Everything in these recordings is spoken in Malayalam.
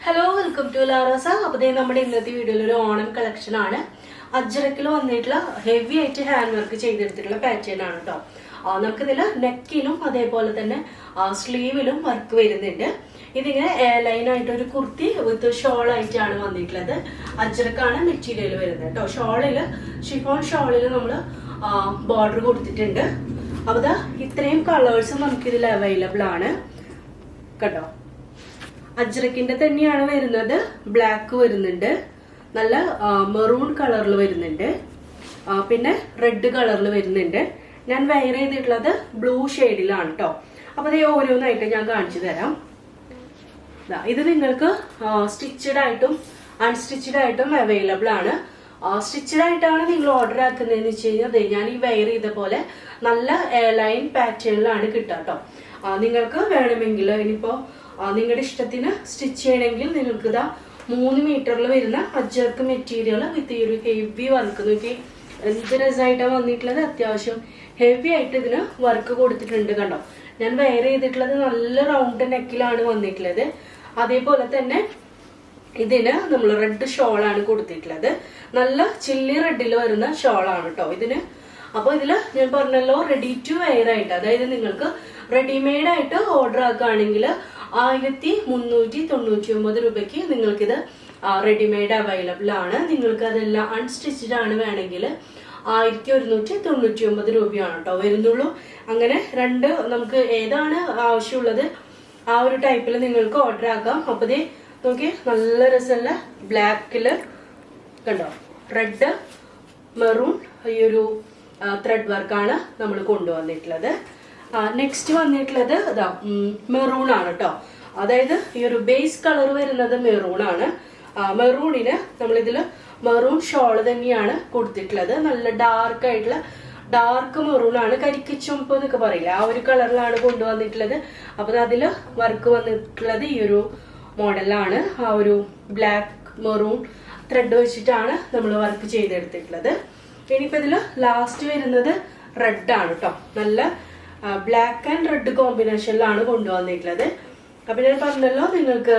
Hello welcome to Larosa. അപ്പോൾ നമ്മുടെ ഇന്നത്തെ വീഡിയോയിൽ ഒരു ഓണം കളക്ഷൻ ആണ്. അജ്രക്കിൽ വന്നിട്ടുള്ള ഹെവി ആയിട്ട് ഹാൻഡ് വർക്ക് ചെയ്തെടുത്തിട്ടുള്ള പാറ്റേൺ ആണ് കേട്ടോ. നമുക്കിതിൽ നെക്കിലും അതേപോലെ തന്നെ സ്ലീവിലും വർക്ക് വരുന്നുണ്ട്. ഇതിങ്ങനെ ലൈൻ ആയിട്ട് ഒരു കുർത്തി വിത്ത് ഷോൾ ആയിട്ടാണ് വന്നിട്ടുള്ളത്. അജ്രക്കാണ് മെറ്റീരിയൽ വരുന്നത് കേട്ടോ. ഷോളില് ഷിഫോൺ ഷോളില് നമ്മൾ ബോർഡർ കൊടുത്തിട്ടുണ്ട്. അപ്പോൾ ഇത്രയും കളേഴ്സ് നമുക്കിതിൽ അവൈലബിൾ ആണ് കേട്ടോ. അജ്രക്കിന്റെ തന്നെയാണ് വരുന്നത്. ബ്ലാക്ക് വരുന്നുണ്ട്, നല്ല മെറൂൺ കളറിൽ വരുന്നുണ്ട്, പിന്നെ റെഡ് കളറിൽ വരുന്നുണ്ട്. ഞാൻ വെയർ ചെയ്തിട്ടുള്ളത് ബ്ലൂ ഷെയ്ഡിലാണ് കേട്ടോ. അപ്പൊ ഇത് ഓരോന്നായിട്ട് ഞാൻ കാണിച്ചു തരാം. ഇത് നിങ്ങൾക്ക് സ്റ്റിച്ചഡ് ആയിട്ടും അൺസ്റ്റിച്ചഡ് ആയിട്ടും അവൈലബിൾ ആണ്. സ്റ്റിച്ചഡ് ആയിട്ടാണ് നിങ്ങൾ ഓർഡർ ആക്കുന്നതെന്ന് വെച്ച് കഴിഞ്ഞാൽ ഞാൻ ഈ വെയർ ചെയ്ത പോലെ നല്ല ലൈൻ പാറ്റേണിലാണ് കിട്ടുക കേട്ടോ. നിങ്ങൾക്ക് വേണമെങ്കിൽ ഇനിയിപ്പോ നിങ്ങളുടെ ഇഷ്ടത്തിന് സ്റ്റിച്ച് ചെയ്യണമെങ്കിൽ നിങ്ങൾക്ക് ഇതാ 3 മീറ്ററിൽ വരുന്ന അജ്രക്ക് മെറ്റീരിയൽ വിത്ത് ഈ ഒരു ഹെവി വർക്ക് നോക്കി എന്ത് രസമായിട്ടാണ് വന്നിട്ടുള്ളത്. അത്യാവശ്യം ഹെവി ആയിട്ട് ഇതിന് വർക്ക് കൊടുത്തിട്ടുണ്ട് കണ്ടോ. ഞാൻ വെയർ ചെയ്തിട്ടുള്ളത് നല്ല റൗണ്ട് നെക്കിലാണ് വന്നിട്ടുള്ളത്. അതേപോലെ തന്നെ ഇതിന് നമ്മൾ റെഡ് ഷോളാണ് കൊടുത്തിട്ടുള്ളത്. നല്ല ചില്ലി റെഡിൽ വരുന്ന ഷോളാണ് കേട്ടോ ഇതിന്. അപ്പൊ ഇതില് ഞാൻ പറഞ്ഞല്ലോ റെഡി ടു വെയർ ആയിട്ട്, അതായത് നിങ്ങൾക്ക് റെഡിമെയ്ഡ് ആയിട്ട് ഓർഡർ ആക്കുകയാണെങ്കിൽ 1399 രൂപയ്ക്ക് നിങ്ങൾക്കിത് റെഡിമെയ്ഡ് അവൈലബിൾ ആണ്. നിങ്ങൾക്ക് അതെല്ലാം അൺസ്റ്റിച്ചഡ് ആണ് വേണമെങ്കിൽ 1199 രൂപയാണ് കേട്ടോ വരുന്നുള്ളൂ. അങ്ങനെ രണ്ട് നമുക്ക് ഏതാണ് ആവശ്യമുള്ളത് ആ ഒരു ടൈപ്പിൽ നിങ്ങൾക്ക് ഓർഡർ ആക്കാം. അപ്പൊ ദേ നോക്കി നല്ല രസമുള്ള ബ്ലാക്കില് കണ്ടോ, റെഡ് മെറൂൺ ഈ ഒരു ത്രെഡ് വർക്കാണ് നമ്മൾ കൊണ്ടുവന്നിട്ടുള്ളത്. നെക്സ്റ്റ് വന്നിട്ടുള്ളത് ഇതാ മെറൂൺ ആണ് കേട്ടോ. അതായത് ഈ ഒരു ബേസ് കളർ വരുന്നത് മെറൂൺ ആണ്. മെറൂണിന് നമ്മളിതിൽ മെറൂൺ ഷോള് തന്നെയാണ് കൊടുത്തിട്ടുള്ളത്. നല്ല ഡാർക്ക് ആയിട്ടുള്ള ഡാർക്ക് മെറൂൺ ആണ്, കരിക്കച്ചുമ്പ് എന്നൊക്കെ പറയില്ല, ആ ഒരു കളറിലാണ് കൊണ്ടുവന്നിട്ടുള്ളത്. അപ്പൊ അതില് വർക്ക് വന്നിട്ടുള്ളത് ഈ ഒരു മോഡലാണ്. ആ ഒരു ബ്ലാക്ക് മെറൂൺ ത്രെഡ് വെച്ചിട്ടാണ് നമ്മൾ വർക്ക് ചെയ്തെടുത്തിട്ടുള്ളത്. ഇനിയിപ്പോ ഇതില് ലാസ്റ്റ് വരുന്നത് റെഡ് ആണ് കേട്ടോ. നല്ല ബ്ലാക്ക് ആൻഡ് റെഡ് കോമ്പിനേഷനിലാണ് കൊണ്ടുവന്നിട്ടുള്ളത്. അപ്പൊ ഞാൻ പറഞ്ഞല്ലോ നിങ്ങൾക്ക്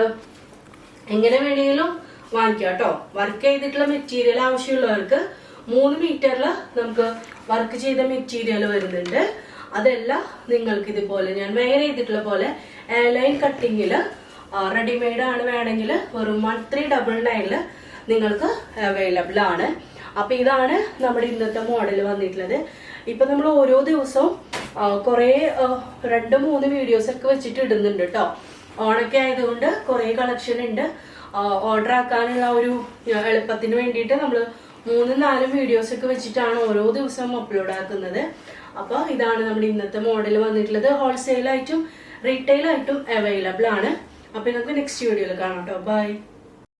എങ്ങനെ വേണമെങ്കിലും വാങ്ങിക്കാം കേട്ടോ. വർക്ക് ചെയ്തിട്ടുള്ള മെറ്റീരിയൽ ആവശ്യമുള്ളവർക്ക് 3 മീറ്ററിൽ നമുക്ക് വർക്ക് ചെയ്ത മെറ്റീരിയൽ വരുന്നുണ്ട്. അതെല്ലാം നിങ്ങൾക്ക് ഇതുപോലെ ഞാൻ വെയർ ചെയ്തിട്ടുള്ള പോലെ എയർലൈൻ കട്ടിങ്ങില് റെഡിമെയ്ഡ് ആണ് വേണമെങ്കിൽ വെറും 1399 നിങ്ങൾക്ക് അവൈലബിൾ ആണ്. അപ്പൊ ഇതാണ് നമ്മുടെ ഇന്നത്തെ മോഡൽ വന്നിട്ടുള്ളത്. ഇപ്പൊ നമ്മൾ ഓരോ ദിവസവും കുറെ 2-3 വീഡിയോസ് ഒക്കെ വെച്ചിട്ട് ഇടുന്നുണ്ട് കേട്ടോ. ഓണൊക്കെ ആയതുകൊണ്ട് കുറെ കളക്ഷൻ ഉണ്ട്. ഓർഡർ ആക്കാനുള്ള ഒരു എളുപ്പത്തിന് വേണ്ടിയിട്ട് നമ്മൾ 3-4 വീഡിയോസ് ഒക്കെ വെച്ചിട്ടാണ് ഓരോ ദിവസവും അപ്ലോഡ് ആക്കുന്നത്. അപ്പൊ ഇതാണ് നമ്മുടെ ഇന്നത്തെ മോഡൽ വന്നിട്ടുള്ളത്. ഹോൾസെയിൽ ആയിട്ടും റീറ്റെയിൽ ആയിട്ടും അവൈലബിൾ ആണ്. അപ്പൊ നമുക്ക് നെക്സ്റ്റ് വീഡിയോയിൽ കാണാം കേട്ടോ. ബൈ.